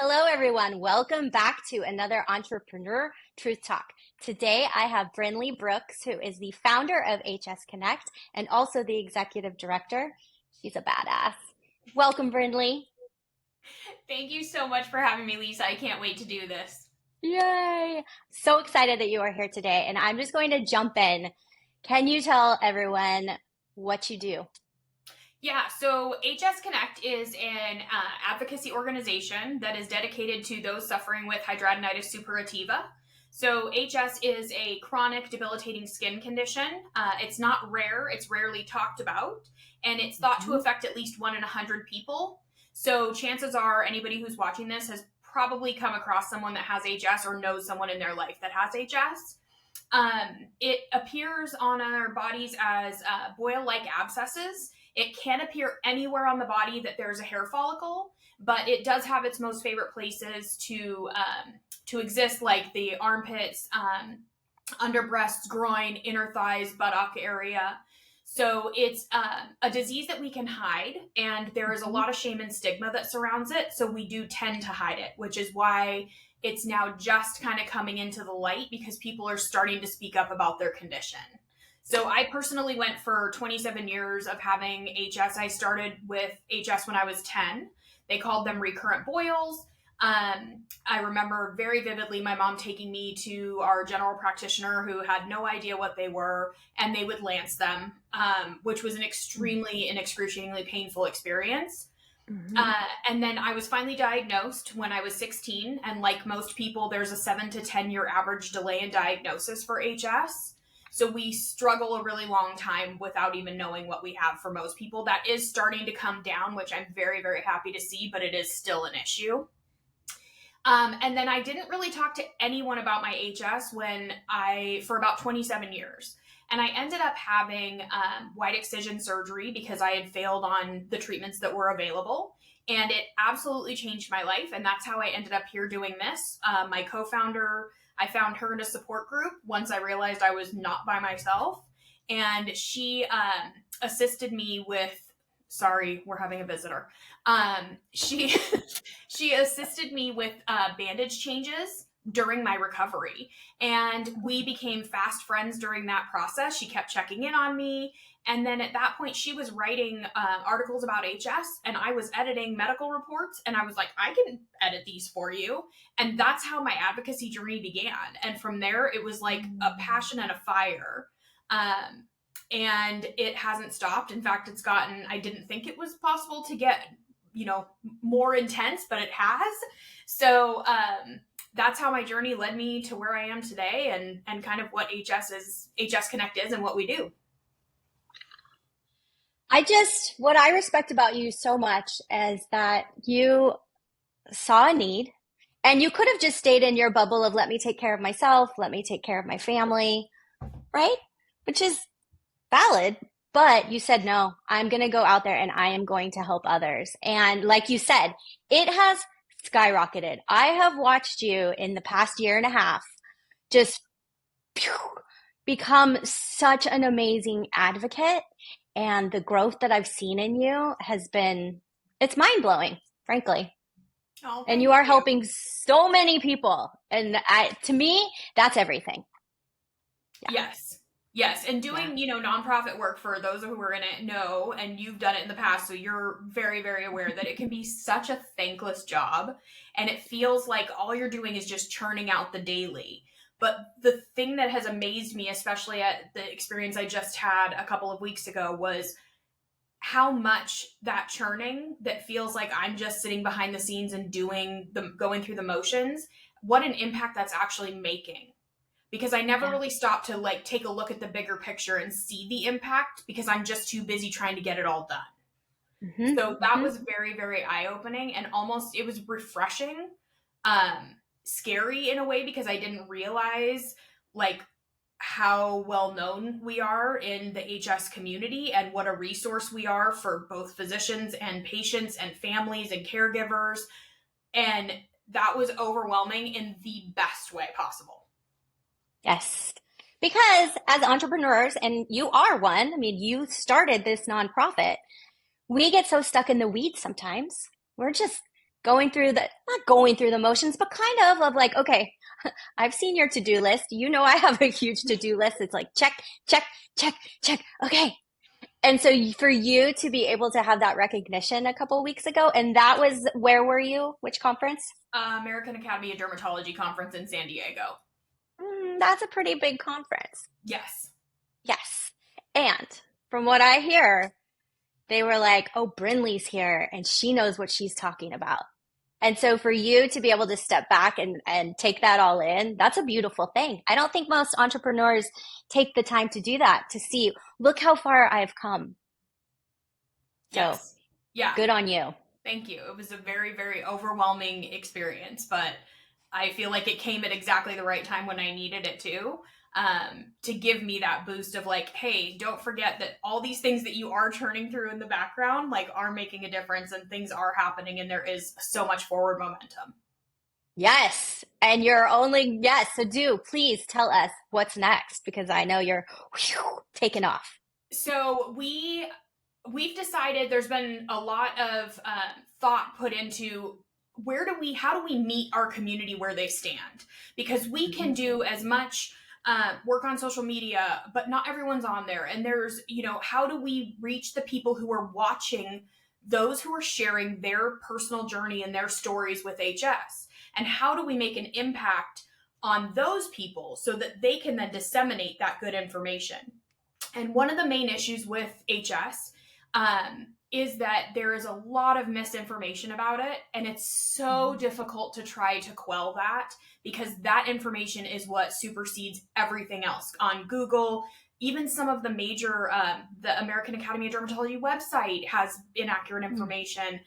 Hello, everyone. Welcome back to another Entrepreneur Truth Talk. Today, I have Brindley Brooks, who is the founder of HS Connect and also the executive director. She's a badass. Welcome, Brindley. Thank you so much for having me, Lisa. I can't wait to do this. Yay! So excited that you are here today. And I'm just going to jump in. Can you tell everyone what you do? Yeah, so HS Connect is an advocacy organization that is dedicated to those suffering with hidradenitis suppurativa. So, HS is a chronic debilitating skin condition. It's not rare, it's rarely talked about, and it's thought to Mhm. affect at least 1 in 100 people. So, chances are anybody who's watching this has probably come across someone that has HS or knows someone in their life that has HS. It appears on our bodies as boil like abscesses. It can appear anywhere on the body that there's a hair follicle, but it does have its most favorite places to exist, like the armpits, under breasts, groin, inner thighs, buttock area. So it's a disease that we can hide, and there is a Mhm. lot of shame and stigma that surrounds it. So we do tend to hide it, which is why it's now just kind of coming into the light because people are starting to speak up about their condition. So I personally went for 27 years of having HS. I started with HS when I was 10. They called them recurrent boils. I remember very vividly my mom taking me to our general practitioner who had no idea what they were, and they would lance them, which was an extremely and excruciatingly painful experience. Mhm. And then I was finally diagnosed when I was 16. And like most people, there's a 7 to 10 year average delay in diagnosis for HS. So we struggle a really long time without even knowing what we have for most people. That is starting to come down, which I'm very, very happy to see, but it is still an issue. And then I didn't really talk to anyone about my HS for about 27 years. And I ended up having white excision surgery because I had failed on the treatments that were available. And it absolutely changed my life. And that's how I ended up here doing this. My co founder, I found her in a support group once I realized I was not by myself. And she assisted me with, sorry, we're having a visitor. She she assisted me with bandage changes during my recovery. And we became fast friends during that process. She kept checking in on me. And then at that point, she was writing articles about HS, and I was editing medical reports. And I was like, I can edit these for you. And that's how my advocacy journey began. And from there, it was like a passion and a fire. And it hasn't stopped. In fact, I didn't think it was possible to get more intense, but it has. So that's how my journey led me to where I am today, and kind of what HS Connect is, and what we do. What I respect about you so much is that you saw a need and you could have just stayed in your bubble of let me take care of myself, let me take care of my family, right? Which is valid. But you said, no, I'm going to go out there and I am going to help others. And like you said, it has skyrocketed. I have watched you in the past year and a half just phew, become such an amazing advocate. And the growth that I've seen in you it's mind blowing, frankly. Oh, And you thank are you. helping so many people. And to me, that's everything. Yeah. Yes. Yes, and Yeah. doing, nonprofit work, for those who are in it know, and you've done it in the past, so you're very, very aware that it can be such a thankless job, and it feels like all you're doing is just churning out the daily. But the thing that has amazed me, especially at the experience I just had a couple of weeks ago, was how much that churning that feels like I'm just sitting behind the scenes and going through the motions, what an impact that's actually making, because I never Yeah. really stopped to like take a look at the bigger picture and see the impact because I'm just too busy trying to get it all done. Hmm. So that Hmm. was very, very eye opening, and almost it was refreshing, um, scary in a way, because I didn't realize like how well known we are in the HS community and what a resource we are for both physicians and patients and families and caregivers. And that was overwhelming in the best way possible. Yes. Because as entrepreneurs, and you are one, I mean, you started this nonprofit, we get so stuck in the weeds sometimes. We're just going through the, not going through the motions, but kind of like, okay, I've seen your to-do list. You know, I have a huge to-do list. It's like check, check, check, check. Okay. And so for you to be able to have that recognition a couple of weeks ago, and that was, where were you? Which conference? American Academy of Dermatology conference in San Diego. That's a pretty big conference. Yes. Yes. And from what I hear, they were like, oh, Brindley's here and she knows what she's talking about. And so for you to be able to step back and take that all in, that's a beautiful thing. I don't think most entrepreneurs take the time to do that, to see, look how far I've come. So Yes. Yeah. good on you. Thank you. It was a very, very overwhelming experience, but I feel like it came at exactly the right time when I needed it to give me that boost of like, hey, don't forget that all these things that you are turning through in the background, like, are making a difference and things are happening and there is so much forward momentum. Yes. And you're only, yes. So please tell us what's next, because I know you're taking off. So we've decided, there's been a lot of thought put into how do we meet our community where they stand? Because we can do as much work on social media, but not everyone's on there. And there's, how do we reach the people who are watching those who are sharing their personal journey and their stories with HS? And how do we make an impact on those people so that they can then disseminate that good information? And one of the main issues with HS is that there is a lot of misinformation about it. And it's so difficult to try to quell that, because that information is what supersedes everything else on Google. Even some of the major, the American Academy of Dermatology website has inaccurate information.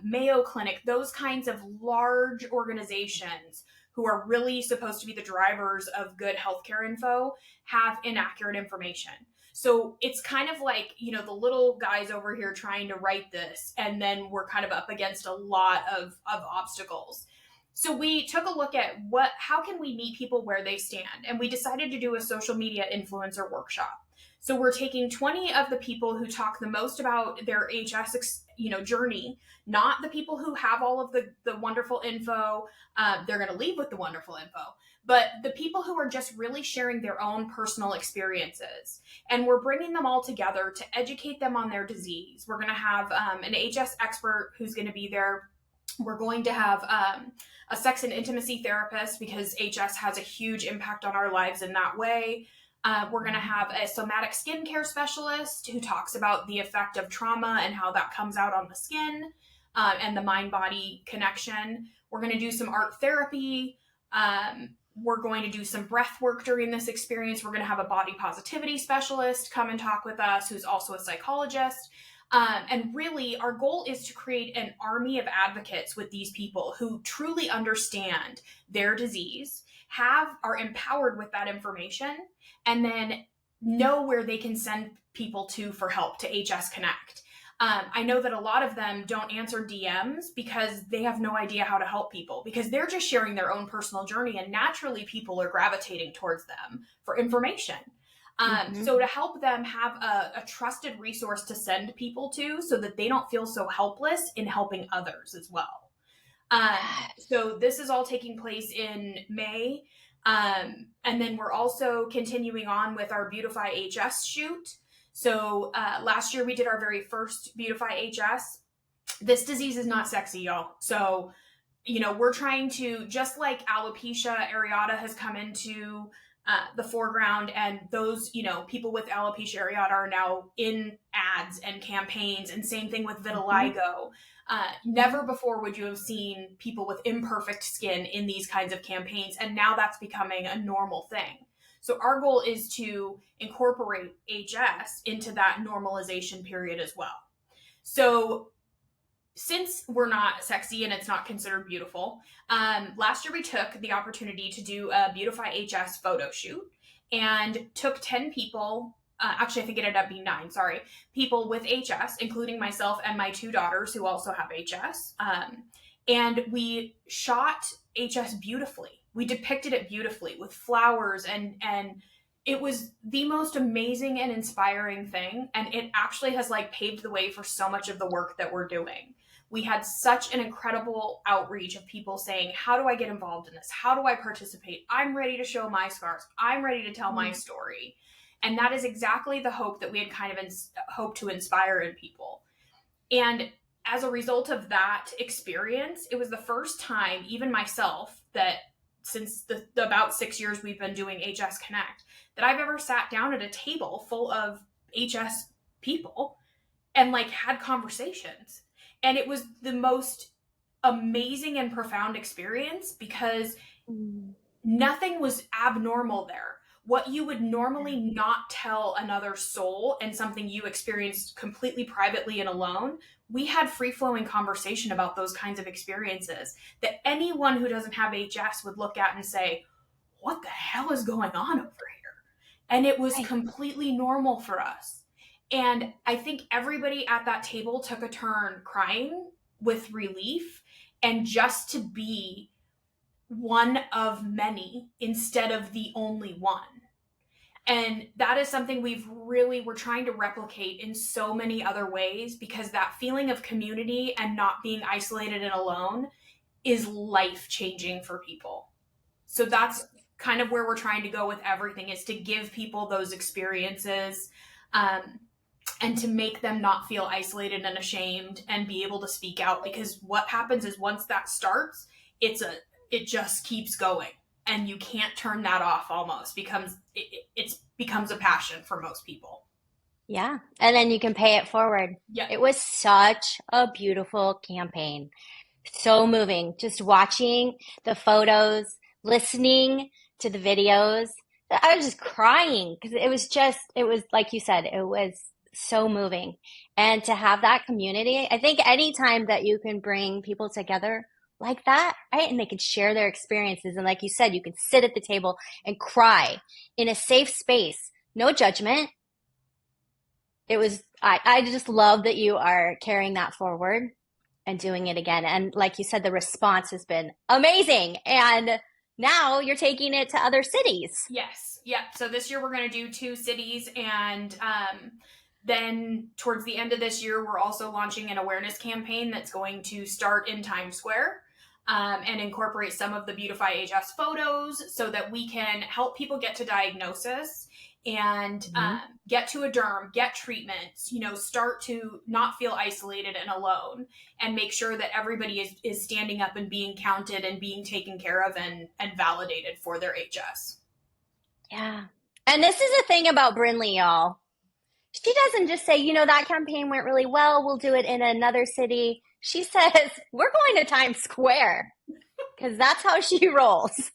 Mayo Clinic, those kinds of large organizations who are really supposed to be the drivers of good healthcare info have inaccurate information. So it's kind of like, the little guys over here trying to write this, and then we're kind of up against a lot of obstacles. So we took a look at how can we meet people where they stand? And we decided to do a social media influencer workshop. So we're taking 20 of the people who talk the most about their HS, journey, not the people who have all of the wonderful info. They're going to leave with the wonderful info, but the people who are just really sharing their own personal experiences. And we're bringing them all together to educate them on their disease. We're going to have an HS expert who's going to be there. We're going to have a sex and intimacy therapist, because HS has a huge impact on our lives in that way. We're going to have a somatic skincare specialist who talks about the effect of trauma and how that comes out on the skin, and the mind-body connection. We're going to do some art therapy. We're going to do some breath work during this experience. We're going to have a body positivity specialist come and talk with us, who's also a psychologist. And really, our goal is to create an army of advocates with these people who truly understand their disease, are empowered with that information, and then know where they can send people for help, to HS Connect. I know that a lot of them don't answer DMs because they have no idea how to help people, because they're just sharing their own personal journey, and naturally people are gravitating towards them for information. So to help them have a trusted resource to send people to, so that they don't feel so helpless in helping others as well. So this is all taking place in May. And then we're also continuing on with our Beautify HS shoot. So last year we did our very first Beautify HS. This disease is not sexy, y'all. So, we're trying to, just like alopecia areata has come into the foreground, and those, people with alopecia areata are now in ads and campaigns, and same thing with vitiligo. Never before would you have seen people with imperfect skin in these kinds of campaigns, and now that's becoming a normal thing. So our goal is to incorporate HS into that normalization period as well. So since we're not sexy and it's not considered beautiful, last year we took the opportunity to do a Beautify HS photo shoot, and took 10 people, actually I think it ended up being 9, people with HS, including myself and my 2 daughters who also have HS. And we shot HS beautifully. We depicted it beautifully with flowers, and it was the most amazing and inspiring thing. And it actually has paved the way for so much of the work that we're doing. we had such an incredible outreach of people saying, how do I get involved in this? How do I participate? I'm ready to show my scars. I'm ready to tell my story. And that is exactly the hope that we had kind of hoped to inspire in people. And as a result of that experience, it was the first time, even myself, that since the about 6 years we've been doing HS Connect, that I've ever sat down at a table full of HS people and like had conversations. And it was the most amazing and profound experience because nothing was abnormal there. What you would normally not tell another soul and something you experienced completely privately and alone, we had free-flowing conversation about those kinds of experiences that anyone who doesn't have HS would look at and say, what the hell is going on over here? And it was completely normal for us. And I think everybody at that table took a turn crying with relief and just to be one of many instead of the only one. And that is something we're trying to replicate in so many other ways, because that feeling of community and not being isolated and alone is life-changing for people. So that's kind of where we're trying to go with everything, is to give people those experiences, and to make them not feel isolated and ashamed and be able to speak out. Because what happens is once that starts, it just keeps going. And you can't turn that off almost. It becomes a passion for most people. Yeah. And then you can pay it forward. Yeah. It was such a beautiful campaign. So moving. Just watching the photos, listening to the videos. I was just crying because it was like you said, it was so moving. And to have that community, I think anytime that you can bring people together like that, right? And they can share their experiences. And like you said, you can sit at the table and cry in a safe space, no judgment. I just love that you are carrying that forward and doing it again. And like you said, the response has been amazing. And now you're taking it to other cities. Yes. Yeah. So this year we're going to do 2 cities, and then towards the end of this year, we're also launching an awareness campaign that's going to start in Times Square, and incorporate some of the Beautify HS photos so that we can help people get to diagnosis and get to a derm, get treatments, start to not feel isolated and alone, and make sure that everybody is standing up and being counted and being taken care of and validated for their HS. Yeah. And this is the thing about Brindley, y'all. She doesn't just say, that campaign went really well, we'll do it in another city. She says, we're going to Times Square, because that's how she rolls.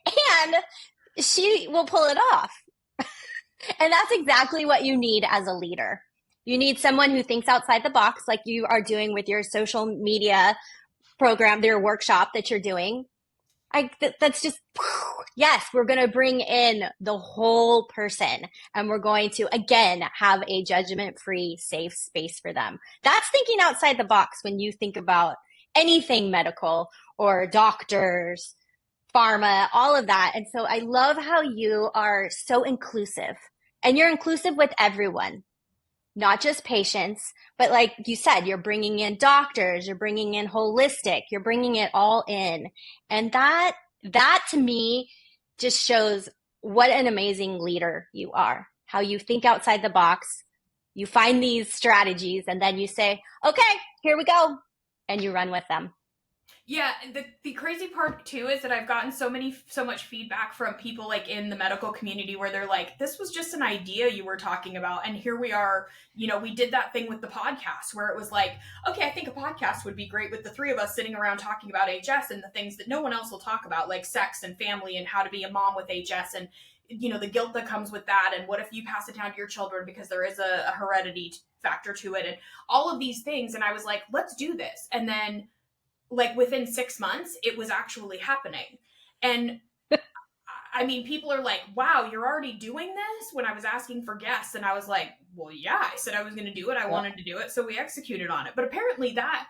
And she will pull it off. And that's exactly what you need as a leader. You need someone who thinks outside the box, like you are doing with your social media program, your workshop that you're doing. That's just, yes, we're going to bring in the whole person, and we're going to, again, have a judgment-free, safe space for them. That's thinking outside the box when you think about anything medical or doctors, pharma, all of that. And so I love how you are so inclusive, and you're inclusive with everyone, not just patients, but like you said, you're bringing in doctors, you're bringing in holistic, you're bringing it all in. And that to me just shows what an amazing leader you are, how you think outside the box, you find these strategies, and then you say, okay, here we go. And you run with them. Yeah, the crazy part too is that I've gotten so much feedback from people like in the medical community where they're like, this was just an idea you were talking about, and here we are, we did that thing with the podcast where it was like, okay, I think a podcast would be great with the 3 of us sitting around talking about HS and the things that no one else will talk about, like sex and family and how to be a mom with HS and the guilt that comes with that, and what if you pass it down to your children because there is a heredity factor to it, and all of these things. And I was like, let's do this. And then like within 6 months, it was actually happening. And I mean, people are like, wow, you're already doing this? When I was asking for guests, and I was like, well, yeah, I said I was going to do it. I wanted to do it. So we executed on it. But apparently that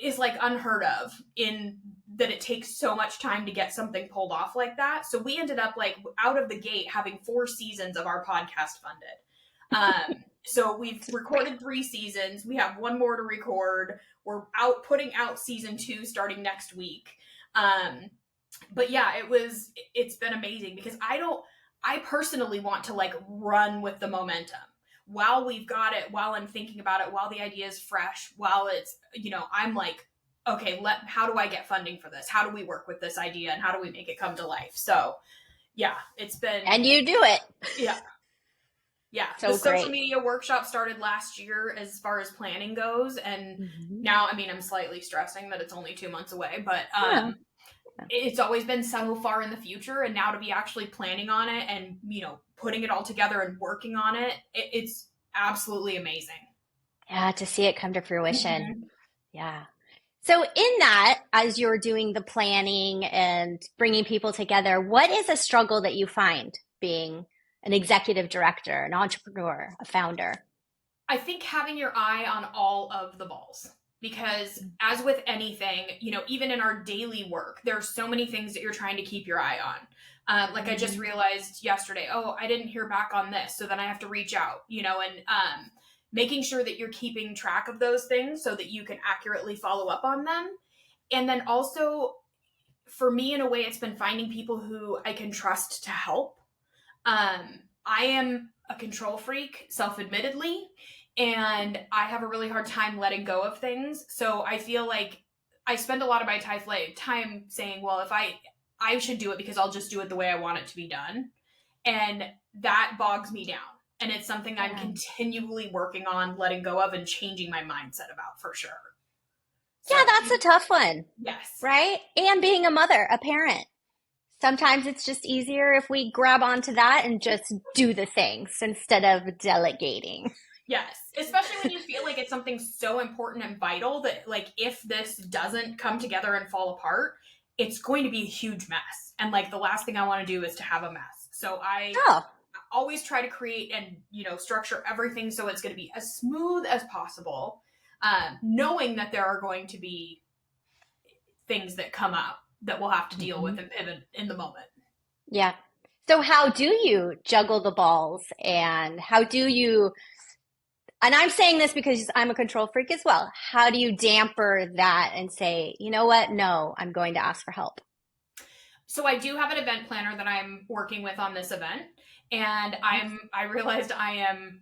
is like unheard of, in that it takes so much time to get something pulled off like that. So we ended up like out of the gate having 4 seasons of our podcast funded. So we've recorded 3 seasons. We have one more to record. We're putting out season 2 starting next week. But yeah, it's been amazing because I personally want to like run with the momentum while we've got it, while I'm thinking about it, while the idea is fresh, while it's, I'm like, okay, how do I get funding for this? How do we work with this idea and how do we make it come to life? So yeah, it's been. And you do it. Yeah. Yeah. So the social great. media workshop started last year as far as planning goes. And now, I mean, I'm slightly stressing that it's only 2 months away, but it's always been so far in the future. And now to be actually planning on it and, putting it all together and working on it, it's absolutely amazing. Yeah, to see it come to fruition. Mm-hmm. Yeah. So in that, as you're doing the planning and bringing people together, what is a struggle that you find being an executive director, an entrepreneur, a founder? I think having your eye on all of the balls. Because as with anything, even in our daily work, there are so many things that you're trying to keep your eye on. Like I just realized yesterday, I didn't hear back on this. So then I have to reach out, and making sure that you're keeping track of those things so that you can accurately follow up on them. And then also, for me, in a way, it's been finding people who I can trust to help. I am a control freak, self-admittedly, and I have a really hard time letting go of things. So I feel like I spend a lot of my time saying, well, if I should do it because I'll just do it the way I want it to be done. And that bogs me down. And it's something I'm continually working on letting go of and changing my mindset about, for sure. So, yeah, that's a tough one. Yes. Right? And being a mother, a parent. Sometimes it's just easier if we grab onto that and just do the things instead of delegating. Yes, especially when you feel like it's something so important and vital that, like, if this doesn't come together and fall apart, it's going to be a huge mess. And, like, the last thing I want to do is to have a mess. So I always try to create and, structure everything so it's going to be as smooth as possible, knowing that there are going to be things that come up that we'll have to deal with and pivot in the moment. Yeah. So how do you juggle the balls, and how do you, and I'm saying this because I'm a control freak as well, how do you damper that and say, you know what? No, I'm going to ask for help. So I do have an event planner that I'm working with on this event, and I realized I am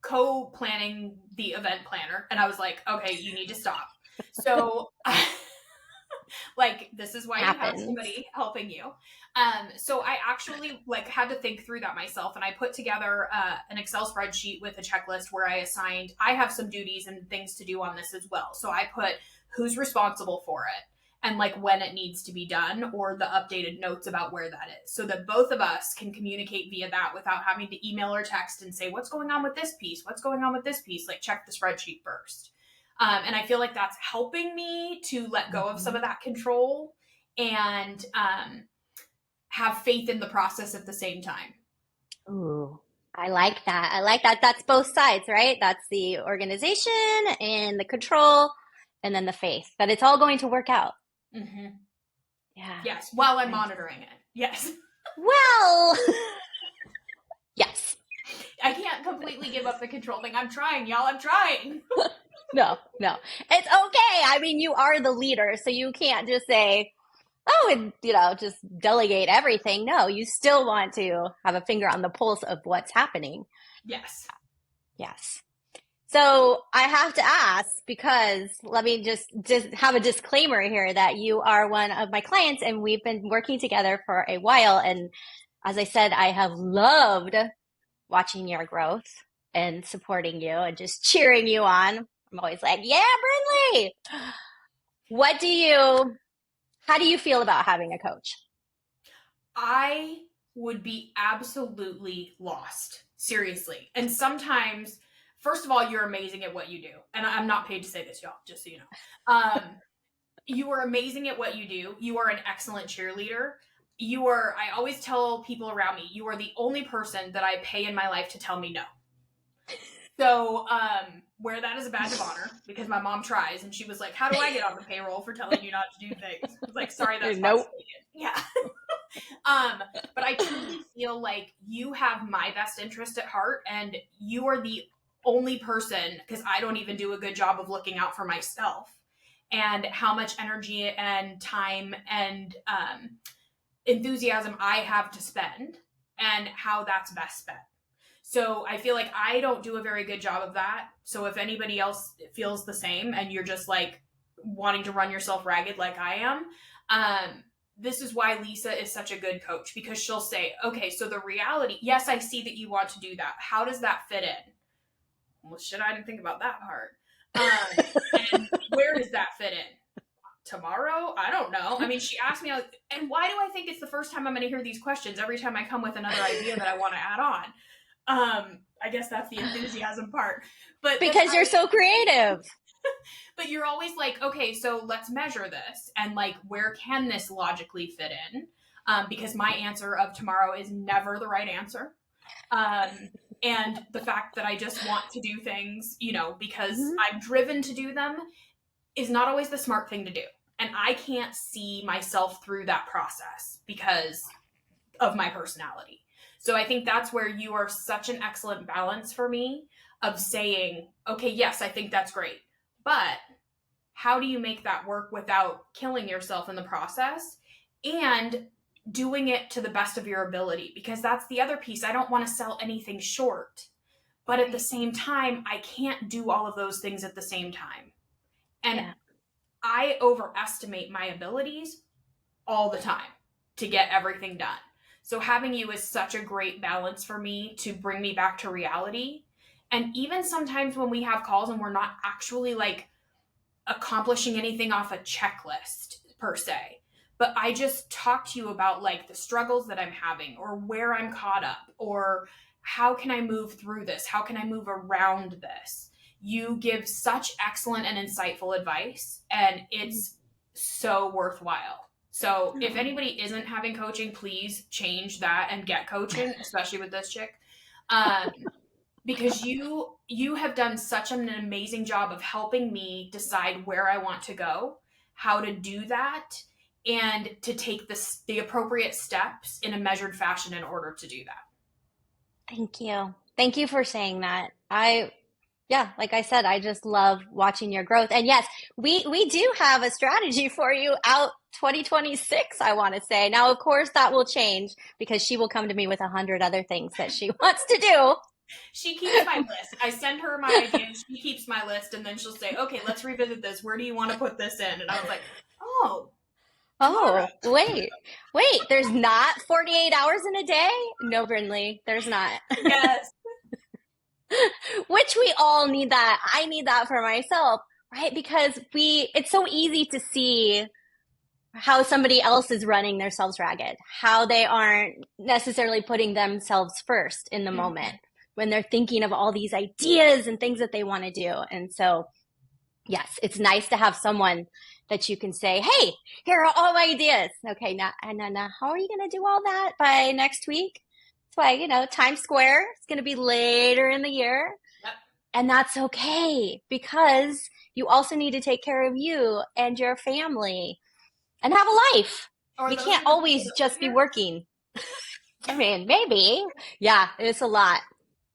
co-planning the event planner, and I was like, okay, you need to stop. So like, this is why you have somebody helping you. So I actually had to think through that myself, and I put together an Excel spreadsheet with a checklist where I have some duties and things to do on this as well. So I put who's responsible for it and when it needs to be done, or the updated notes about where that is, so that both of us can communicate via that without having to email or text and say, what's going on with this piece? What's going on with this piece? Check the spreadsheet first. And I feel like that's helping me to let go of some of that control and have faith in the process at the same time. Ooh, I like that. I like that. That's both sides, right? That's the organization and the control, and then the faith that it's all going to work out. Mm-hmm. Yeah. Yes. While I'm monitoring it. Yes. Well, yes. I can't completely give up the control thing. I'm trying, y'all. I'm trying. No. It's okay. I mean, you are the leader, so you can't just say, and, just delegate everything. No, you still want to have a finger on the pulse of what's happening. Yes. Yes. So I have to ask, because let me just have a disclaimer here that you are one of my clients and we've been working together for a while. And as I said, I have loved watching your growth and supporting you and just cheering you on. I'm always like, yeah, Brindley. How do you feel about having a coach? I would be absolutely lost. Seriously. And sometimes, first of all, you're amazing at what you do. And I'm not paid to say this, y'all, just so you know. You are amazing at what you do. You are an excellent cheerleader. I always tell people around me, you are the only person that I pay in my life to tell me no. So, wear that as a badge of honor, because my mom tries, and she was like, how do I get on the payroll for telling you not to do things? I was like, sorry, that's nope. Yeah. But I truly feel like you have my best interest at heart, and you are the only person, because I don't even do a good job of looking out for myself and how much energy and time and enthusiasm I have to spend and how that's best spent. So I feel like I don't do a very good job of that. So if anybody else feels the same and you're just like wanting to run yourself ragged like I am, this is why Lisa is such a good coach, because she'll say, okay, so the reality, yes, I see that you want to do that. How does that fit in? Well, shit, I didn't think about that part. And where does that fit in? Tomorrow? I don't know. I mean, she asked me, and why do I think it's the first time I'm going to hear these questions every time I come with another idea that I want to add on? I guess that's the enthusiasm part. But because you're so creative. But you're always like, okay, so let's measure this. And like, where can this logically fit in? Because my answer of tomorrow is never the right answer. And the fact that I just want to do things, because I'm driven to do them is not always the smart thing to do. And I can't see myself through that process because of my personality. So I think that's where you are such an excellent balance for me of saying, okay, yes, I think that's great. But how do you make that work without killing yourself in the process and doing it to the best of your ability? Because that's the other piece. I don't want to sell anything short. But at the same time, I can't do all of those things at the same time. And I overestimate my abilities all the time to get everything done. So having you is such a great balance for me to bring me back to reality. And even sometimes when we have calls and we're not actually like accomplishing anything off a checklist per se, but I just talk to you about like the struggles that I'm having or where I'm caught up or how can I move through this? How can I move around this? You give such excellent and insightful advice, and it's so worthwhile. So if anybody isn't having coaching, please change that and get coaching, especially with this chick. Because you have done such an amazing job of helping me decide where I want to go, how to do that, and to take the appropriate steps in a measured fashion in order to do that. Thank you. Thank you for saying that. Like I said, I just love watching your growth. And yes, we do have a strategy for you out 2026, I want to say. Now, of course, that will change because she will come to me with 100 other things that she wants to do. She keeps my list. I send her my ideas. She keeps my list, and then she'll say, okay, let's revisit this. Where do you want to put this in? And I was like, wait, there's not 48 hours in a day? No, Brindley, there's not. Yes. Which we all need that. I need that for myself, right? Because it's so easy to see how somebody else is running themselves ragged, how they aren't necessarily putting themselves first in the moment when they're thinking of all these ideas and things that they want to do. And so, yes, it's nice to have someone that you can say, hey, here are all my ideas. Okay, now how are you going to do all that by next week? That's why, Times Square is going to be later in the year. Yep. And that's okay because you also need to take care of you and your family and have a life. We can't always just be working. I mean, maybe. Yeah, it's a lot.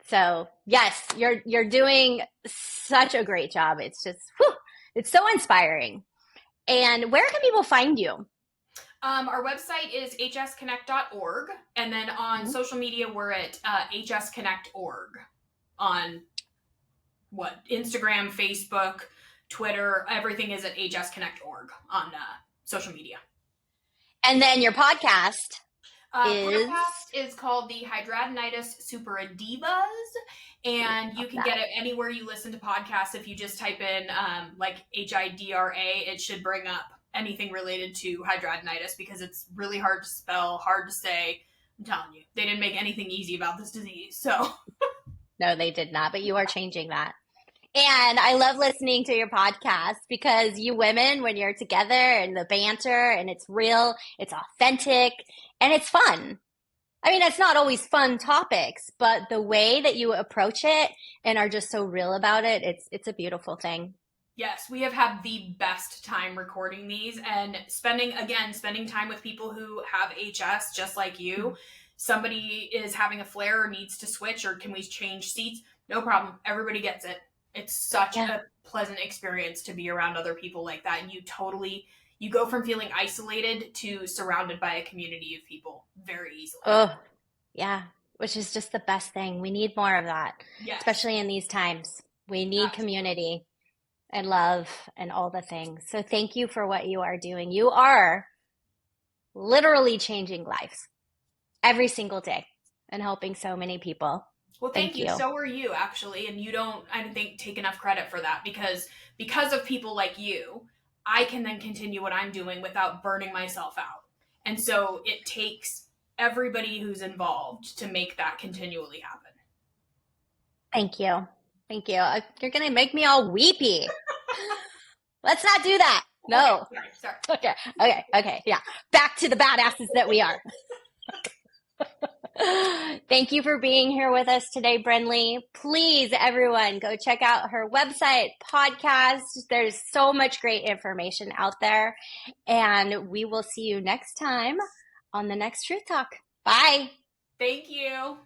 So yes, you're doing such a great job. It's just, it's so inspiring. And where can people find you? Our website is hsconnect.org. And then on social media, we're at hsconnect.org on Instagram, Facebook, Twitter. Everything is at hsconnect.org on social media. And then your podcast podcast is called the Hidradenitis Suppurativa, and you can get it anywhere you listen to podcasts. If you just type in like HIDRA, it should bring up anything related to hidradenitis because it's really hard to spell, hard to say. I'm telling you, they didn't make anything easy about this disease. So no, they did not, but you are changing that. And I love listening to your podcast because you women, when you're together and the banter and it's real, it's authentic and it's fun. I mean, it's not always fun topics, but the way that you approach it and are just so real about it, it's a beautiful thing. Yes, we have had the best time recording these and spending time with people who have HS just like you. Somebody is having a flare or needs to switch, or can we change seats? No problem. Everybody gets it. It's such Yeah. a pleasant experience to be around other people like that. And you go from feeling isolated to surrounded by a community of people very easily. Oh, yeah. Which is just the best thing. We need more of that, Yes, especially in these times. We need absolutely. community and love and all the things. So thank you for what you are doing. You are literally changing lives every single day and helping so many people. Well, thank Thank you. you. So are you actually, and you don't, I don't think, take enough credit for that because of people like you, I can then continue what I'm doing without burning myself out. And so it takes everybody who's involved to make that continually happen. Thank you. Thank you. You're going to make me all weepy. Let's not do that. Okay, No. sorry. Okay. Okay. Okay. Yeah. Back to the badasses that we are. Thank you for being here with us today, Brindley. Please, everyone, go check out her website, podcast. There's so much great information out there. And we will see you next time on the next Truth Talk. Bye. Thank you.